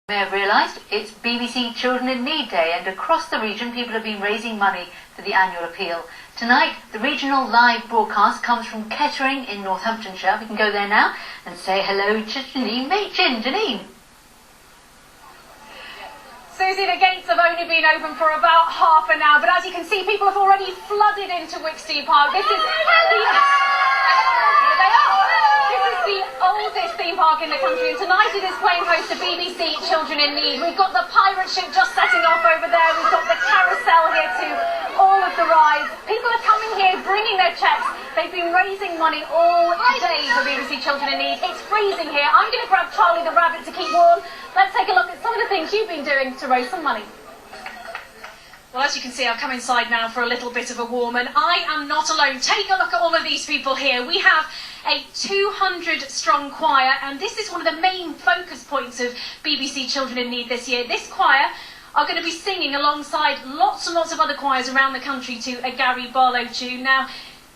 may have realised it's BBC Children in Need Day, and across the region people have been raising money for the annual appeal. Tonight the regional live broadcast comes from Kettering in Northamptonshire. We can go there now and say hello to Janine Machin. Janine. Susie, the gates have only been open for about half an hour, but as you can see, people have already flooded into Wicksteed Park. This is the oldest theme park in the country, and tonight it is playing host to BBC Children in Need. We've got the pirate ship just setting off over there. We've got the carousel here too, all of the rides. People are coming here, bringing their cheques. They've been raising money all day for BBC Children in Need. It's freezing here. I'm going to grab Charlie the rabbit to keep warm. Let's take a look at some of the things you've been doing to raise some money. Well, as you can see, I've come inside now for a little bit of a warm, and I am not alone. Take a look at all of these people here. We have a 200-strong choir, and this is one of the main focus points of BBC Children in Need this year. This choir are going to be singing alongside lots and lots of other choirs around the country to a Gary Barlow tune. Now,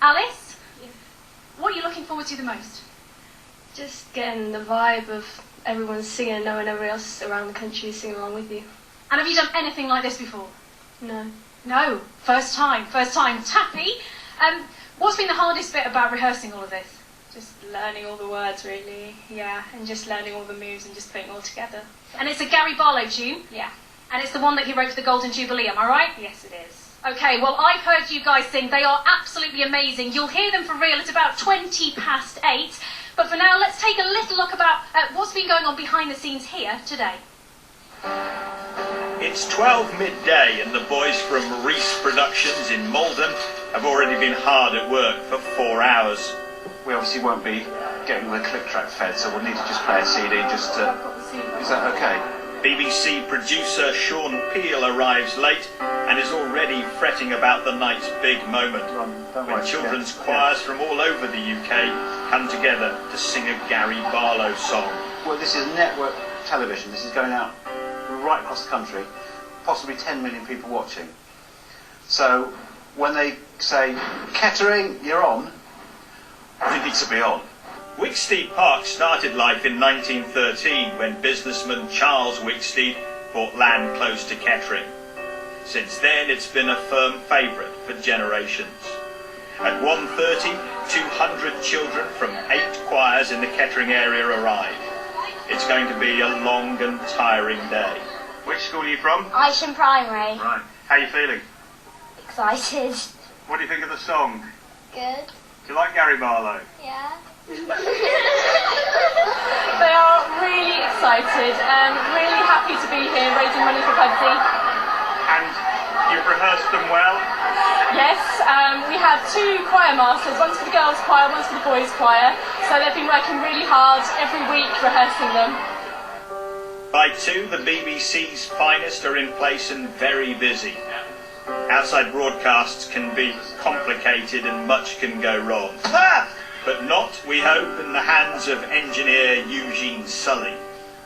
Alice, what are you looking forward to the most? Just getting the vibe of everyone singing and knowing everyone else around the country singing along with you. And have you done anything like this before? No. No, first time. Taffy, what's been the hardest bit about rehearsing all of this? Just learning all the words, really, yeah, and just learning all the moves and just putting it all together. And it's a Gary Barlow tune? Yeah. And it's the one that he wrote for the Golden Jubilee, am I right? Yes, it is. Okay, well, I've heard you guys sing. They are absolutely amazing. You'll hear them for real at about 8:20. But for now, let's take a little look about what's been going on behind the scenes here today. It's 12 midday and the boys from Reese Productions in Malden have already been hard at work for 4 hours. We obviously won't be getting the click track fed, so we'll need to just play a CD just to... Is that okay? BBC producer Sean Peel arrives late and is already fretting about the night's big moment when children's choirs from all over the UK come together to sing a Gary Barlow song. Well, this is network television. This is going out right across the country, possibly 10 million people watching. So when they say, Kettering, you're on, you need to be on. Wicksteed Park started life in 1913 when businessman Charles Wicksteed bought land close to Kettering. Since then it's been a firm favourite for generations. At 1:30, 200 children from 8 choirs in the Kettering area arrive. It's going to be a long and tiring day. Which school are you from? Isham Primary. Right. How are you feeling? Excited. What do you think of the song? Good. Do you like Gary Barlow? Yeah. They are really excited and really happy to be here raising money for Pudsey. And you've rehearsed them well? Yes, we had 2 choir masters, one's for the girls' choir, one's for the boys' choir. So they've been working really hard every week rehearsing them. By 2, the BBC's finest are in place and very busy. Outside broadcasts can be complicated and much can go wrong. But not, we hope, in the hands of engineer Eugene Sully.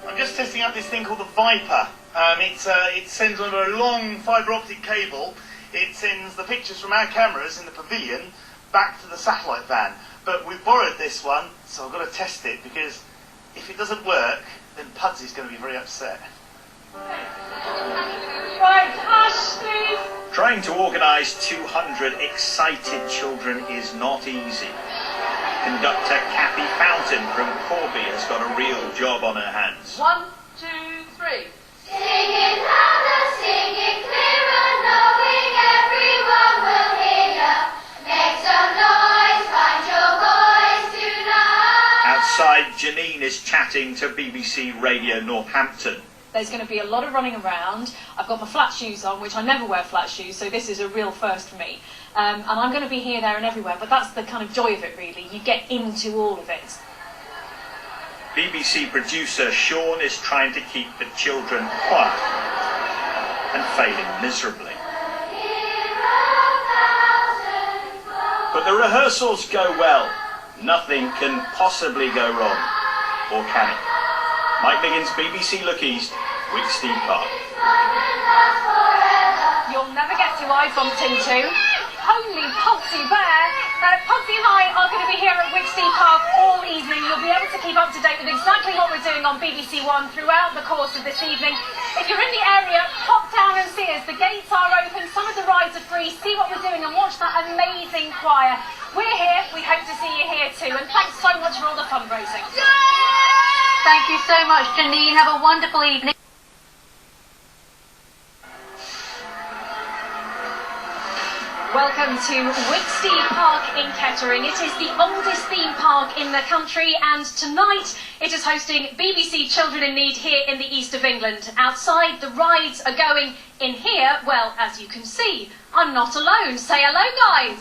I'm just testing out this thing called the Viper. It sends over a long fibre optic cable. It sends the pictures from our cameras in the pavilion back to the satellite van. But we borrowed this one, so I've got to test it, because if it doesn't work, then Pudsey's going to be very upset. Right, hush, please. Trying to organise 200 excited children is not easy. Conductor Kathy Fountain from Corby has got a real job on her hands. 1, 2, 3. Sing it louder, sing it clearer, knowing everyone will hear ya. Make some noise, find your voice tonight. Outside, Janine is chatting to BBC Radio Northampton. There's going to be a lot of running around. I've got my flat shoes on, which I never wear flat shoes, so this is a real first for me. And I'm going to be here, there and everywhere, but that's the kind of joy of it, really. You get into all of it. BBC producer Sean is trying to keep the children quiet and failing miserably. But the rehearsals go well. Nothing can possibly go wrong. Or can it? Mike Biggins, BBC Look East, Wicksteed Park. You'll never guess who I bumped into. only Pudsey Bear. Pudsey and I are going to be here at Wigsty Park all evening. You'll be able to keep up to date with exactly what we're doing on BBC One throughout the course of this evening. If you're in the area, pop down and see us. The gates are open, some of the rides are free. See what we're doing and watch that amazing choir. We're here, we hope to see you here too. And thanks so much for all the fundraising. Thank you so much, Janine. Have a wonderful evening. Welcome to Wigsty Park in Kettering. It is the oldest theme park in the country, and tonight it is hosting BBC Children in Need here in the east of England. Outside, the rides are going. In here, well, as you can see, I'm not alone. Say hello, guys.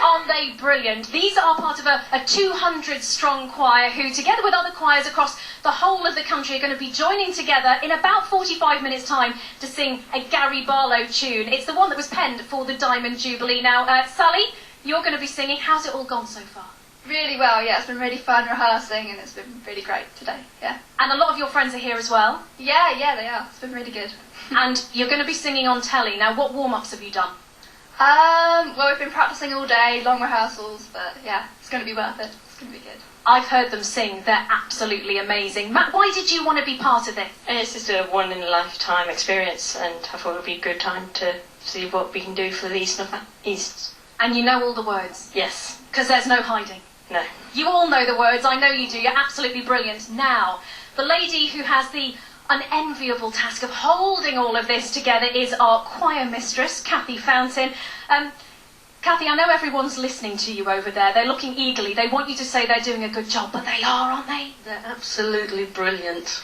Aren't they brilliant? These are part of a 200-strong choir who, together with other choirs across the whole of the country, are going to be joining together in about 45 minutes' time to sing a Gary Barlow tune. It's the one that was penned for the Diamond Jubilee. Now, Sally, you're going to be singing. How's it all gone so far? Really well, yeah. It's been really fun rehearsing and it's been really great today, yeah. And a lot of your friends are here as well? Yeah, they are. It's been really good. And you're going to be singing on telly. Now, what warm-ups have you done? Well, we've been practicing all day, long rehearsals, but yeah, it's going to be worth it. It's going to be good. I've heard them sing. They're absolutely amazing. Matt, why did you want to be part of this? It's just a one-in-a-lifetime experience, and I thought it would be a good time to see what we can do for the East. And you know all the words? Yes. Because there's no hiding. No. You all know the words. I know you do. You're absolutely brilliant. Now, the lady who has the unenviable task of holding all of this together is our choir mistress, Kathy Fountain. Kathy, I know everyone's listening to you over there. They're looking eagerly. They want you to say they're doing a good job, but they are, aren't they? They're absolutely brilliant.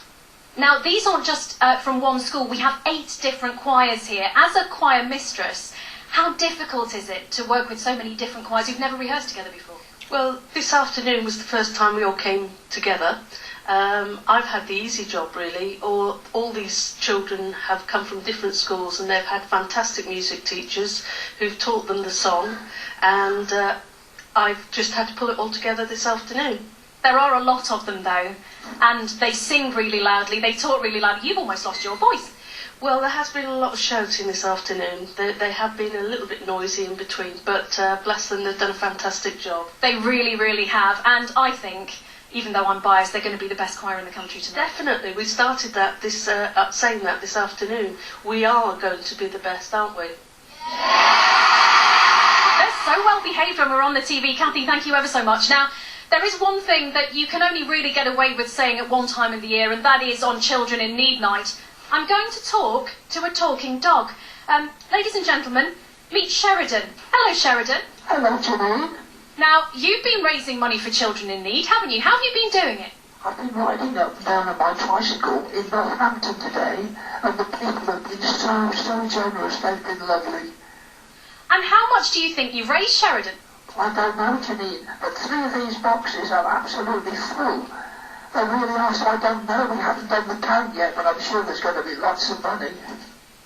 Now, these aren't just from one school. We have 8 different choirs here. As a choir mistress, how difficult is it to work with so many different choirs who've never rehearsed together before? Well, this afternoon was the first time we all came together. I've had the easy job, really. All these children have come from different schools and they've had fantastic music teachers who've taught them the song, and I've just had to pull it all together this afternoon. There are a lot of them, though, and they sing really loudly, they talk really loudly. You've almost lost your voice. Well, there has been a lot of shouting this afternoon. They have been a little bit noisy in between, but bless them, they've done a fantastic job. They really, really have, and I think, even though I'm biased, they're going to be the best choir in the country tonight. Definitely. We started that saying that this afternoon. We are going to be the best, aren't we? They're so well behaved when we're on the TV. Kathy, thank you ever so much. Now, there is one thing that you can only really get away with saying at one time of the year, and that is on Children in Need Night. I'm going to talk to a talking dog. Ladies and gentlemen, meet Sheridan. Hello, Sheridan. Hello, Janine. Now, you've been raising money for children in need, haven't you? How have you been doing it? I've been riding up and down on my tricycle in Northampton today, and the people have been so generous. They've been lovely. And how much do you think you've raised, Sheridan? I don't know, Janine, but 3 of these boxes are absolutely full. They really are, so I don't know. We haven't done the count yet, but I'm sure there's going to be lots of money.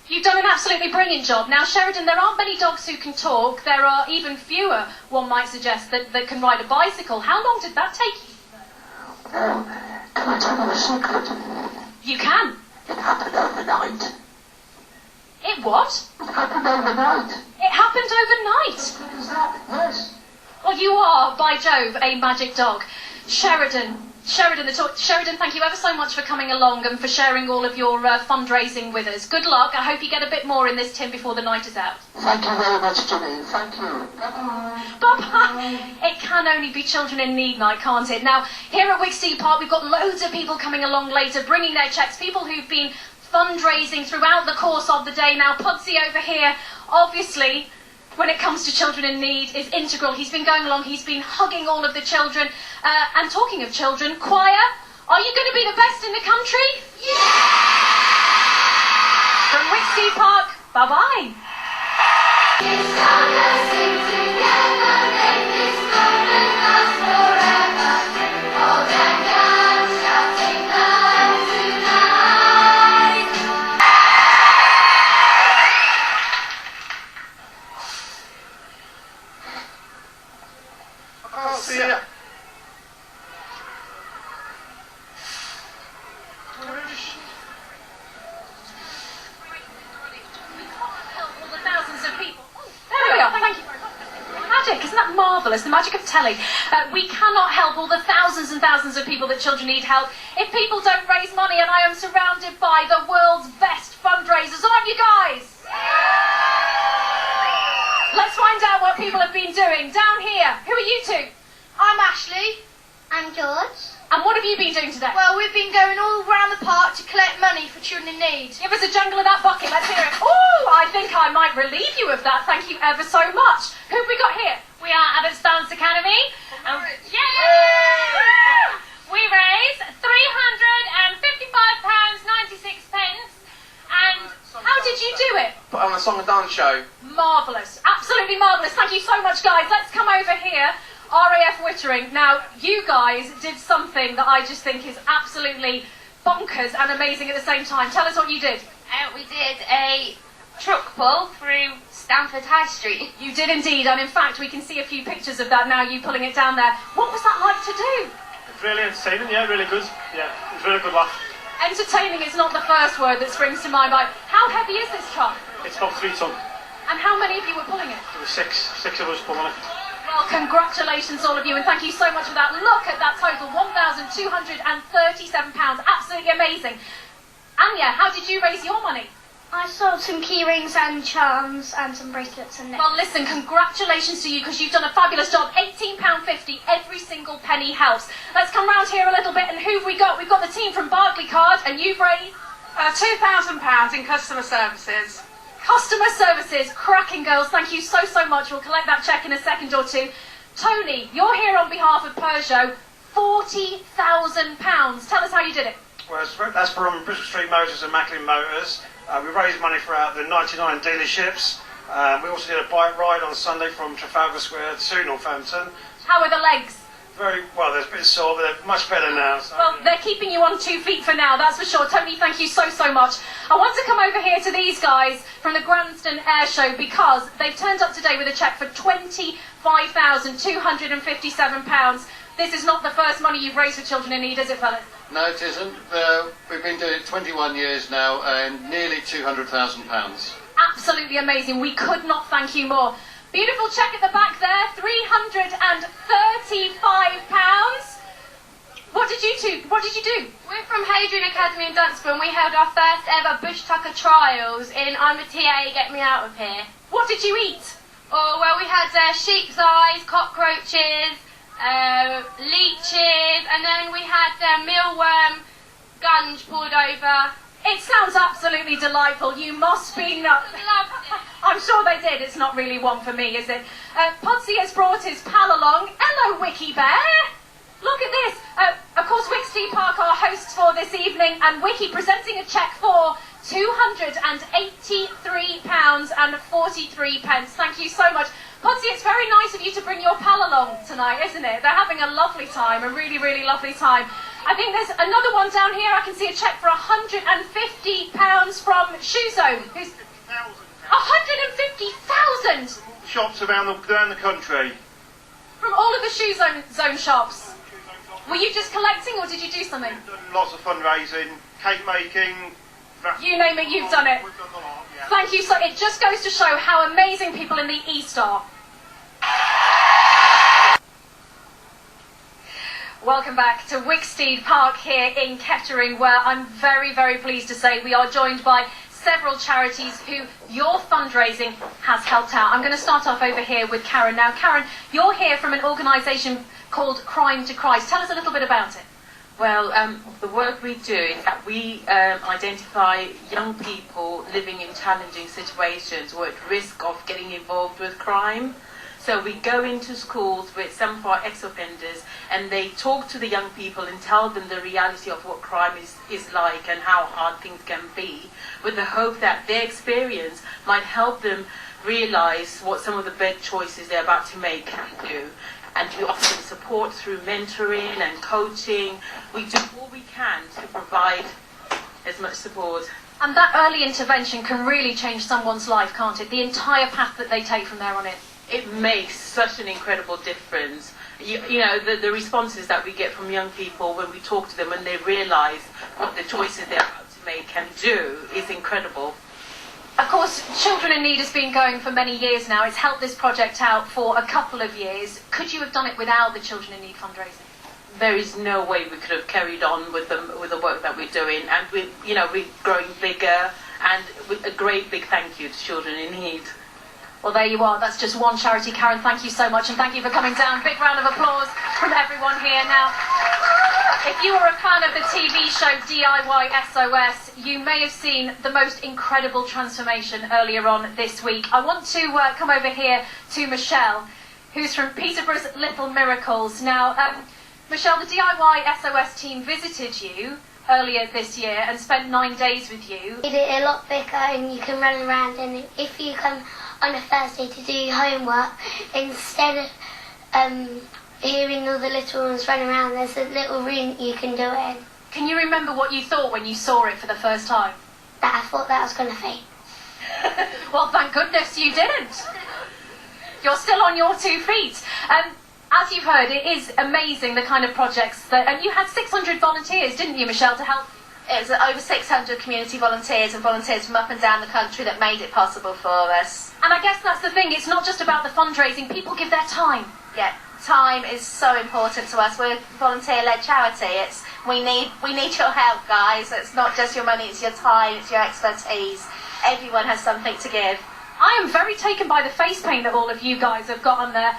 You've done an absolutely brilliant job. Now, Sheridan, there aren't many dogs who can talk. There are even fewer, one might suggest, that can ride a bicycle. How long did that take you? Well, can I tell you a secret? You can. It happened overnight. It what? It happened overnight. It happened overnight. As good as that, yes. Well, you are, by Jove, a magic dog. Sheridan, thank you ever so much for coming along and for sharing all of your fundraising with us. Good luck. I hope you get a bit more in this tin before the night is out. Thank you very much, Janine. Thank you. Bye-bye. Bye-bye. It can only be Children in Need Night, can't it? Now, here at Wigsty Park, we've got loads of people coming along later, bringing their cheques, people who've been fundraising throughout the course of the day. Now, Pudsey over here, obviously, when it comes to children in need, is integral. He's been going along, he's been hugging all of the children. And talking of children, choir, are you going to be the best in the country? Yeah! From Wigsty Park, bye-bye. It's gonna sing together, make this moment last forever. All them guns shouting loud tonight. I'll see ya. marvellous, the magic of telly. We cannot help all the thousands and thousands of people that children need help if people don't raise money, and I am surrounded by the world's best fundraisers, aren't you guys? Let's find out what people have been doing. Down here, who are you two? I'm Ashley. I'm George. And what have you been doing today? Well, we've been going all around the park to collect money for children in need. Give us a jungle of that bucket, let's hear it. Oh, I think I might relieve you of that. Thank you ever so much. Who have we got here? We are Abbott's Dance Academy. Yeah! We raise £355.96. And how did you do it? Put on a song and dance show. Marvellous. Absolutely marvellous. Thank you so much, guys. Let's come over here. RAF Wittering. Now, you guys did something that I just think is absolutely bonkers and amazing at the same time. Tell us what you did. We did a truck pull through Stamford High Street. You did indeed, and in fact we can see a few pictures of that now, you pulling it down there. What was that like to do? It's really entertaining, yeah, really good. Yeah, it was really good laugh. Entertaining is not the first word that springs to my mind. How heavy is this truck? It's about 3 ton. And how many of you were pulling it? There were six of us pulling it. Well, congratulations all of you, and thank you so much for that. Look at that total, £1,237. Absolutely amazing. Anya, how did you raise your money? I sold some key rings and charms and some bracelets and necklaces. Well, listen, congratulations to you, because you've done a fabulous job. £18.50, every single penny helps. Let's come round here a little bit, and who have we got? We've got the team from Barclaycard, and you've raised £2,000 in customer services. Customer services, cracking girls, thank you so much. We'll collect that cheque in a second or two. Tony, you're here on behalf of Peugeot, £40,000. Tell us how you did it. Well, that's from Bristol Street Motors and Macklin Motors. We raised money throughout the 99 dealerships. We also did a bike ride on Sunday from Trafalgar Square to Northampton. How are the legs? Very well, they're a bit sore, but they're much better now. So. Well, they're keeping you on 2 feet for now, that's for sure. Tony, thank you so much. I want to come over here to these guys from the Granston Air Show, because they've turned up today with a cheque for £25,257. This is not the first money you've raised for children in need, is it, fellas? No, it isn't. We've been doing it 21 years now and nearly £200,000. Absolutely amazing. We could not thank you more. Beautiful cheque at the back there, £335. What did you do? We're from Hadrian Academy in Dunstable, and we held our first ever Bush Tucker trials in I'm a TA, Get Me Out of Here. What did you eat? Oh, well, we had sheep's eyes, cockroaches, leeches, and then we had mealworm gunge poured over. It sounds absolutely delightful. You must be nuts. I'm sure they did. It's not really one for me, is it? Podsy has brought his pal along. Hello, Wiki Bear. Look at this. Of course, Wicksteed Park are hosts for this evening, and Wiki presenting a cheque for £283.43. Thank you so much. Podsy, it's very nice of you to bring your pal along tonight, isn't it? They're having a lovely time, a really lovely time. I think there's another one down here. I can see a cheque for £150 from Shoe Zone. Who's £150,000? Shops around the country. From all of the Shoe Zone shops. Were you just collecting, or did you do something? We've done lots of fundraising, cake making. You name it, you've done it. We've done a lot, yeah. Thank you. So it just goes to show how amazing people in the East are. Welcome back to Wicksteed Park here in Kettering, where I'm very pleased to say we are joined by several charities who your fundraising has helped out. I'm going to start off over here with Karen. Now, Karen, you're here from an organisation called Crime to Christ. Tell us a little bit about it. Well, the work we do is that we identify young people living in challenging situations or at risk of getting involved with crime. So we go into schools with some of our ex-offenders, and they talk to the young people and tell them the reality of what crime is like and how hard things can be, with the hope that their experience might help them realise what some of the bad choices they're about to make can do. And we offer them support through mentoring and coaching. We do all we can to provide as much support. And that early intervention can really change someone's life, can't it? The entire path that they take from there on in. It makes such an incredible difference. You know, the responses that we get from young people when we talk to them and they realise what the choices they're about to make can do is incredible. Of course, Children in Need has been going for many years now. It's helped this project out for a couple of years. Could you have done it without the Children in Need fundraising? There is no way we could have carried on with the work that we're doing, and we're growing bigger. And with a great big thank you to Children in Need. Well, there you are. That's just one charity. Karen, thank you so much, and thank you for coming down. Big round of applause from everyone here. Now, if you are a fan of the TV show DIY SOS, you may have seen the most incredible transformation earlier on this week. I want to come over here to Michelle, who's from Peterborough's Little Miracles. Now, Michelle, the DIY SOS team visited you earlier this year and spent 9 days with you. Made it a lot bigger and you can run around, and if you come on a Thursday to do your homework, instead of hearing all the little ones run around, there's a little room you can do it in. Can you remember what you thought when you saw it for the first time? That I thought that I was going to faint. Well, thank goodness you didn't. You're still on your 2 feet. As you've heard, it is amazing the kind of projects that... And you had 600 volunteers, didn't you, Michelle, to help? It was over 600 community volunteers and volunteers from up and down the country that made it possible for us. And I guess that's the thing, it's not just about the fundraising, people give their time. Yeah, time is so important to us. We're a volunteer-led charity. We need your help, guys. It's not just your money, it's your time, it's your expertise. Everyone has something to give. I am very taken by the face paint that all of you guys have got on there.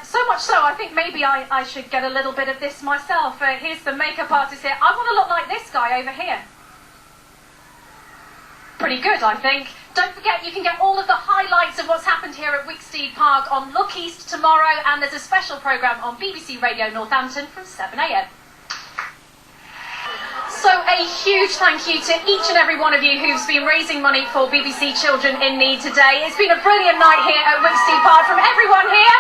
So much so, I think maybe I should get a little bit of this myself. Here's the makeup artist here. I want to look like this guy over here. Pretty good, I think. Don't forget, you can get all of the highlights of what's happened here at Wicksteed Park on Look East tomorrow, and there's a special programme on BBC Radio Northampton from 7 a.m. So a huge thank you to each and every one of you who's been raising money for BBC Children in Need today. It's been a brilliant night here at Wicksteed Park from everyone here.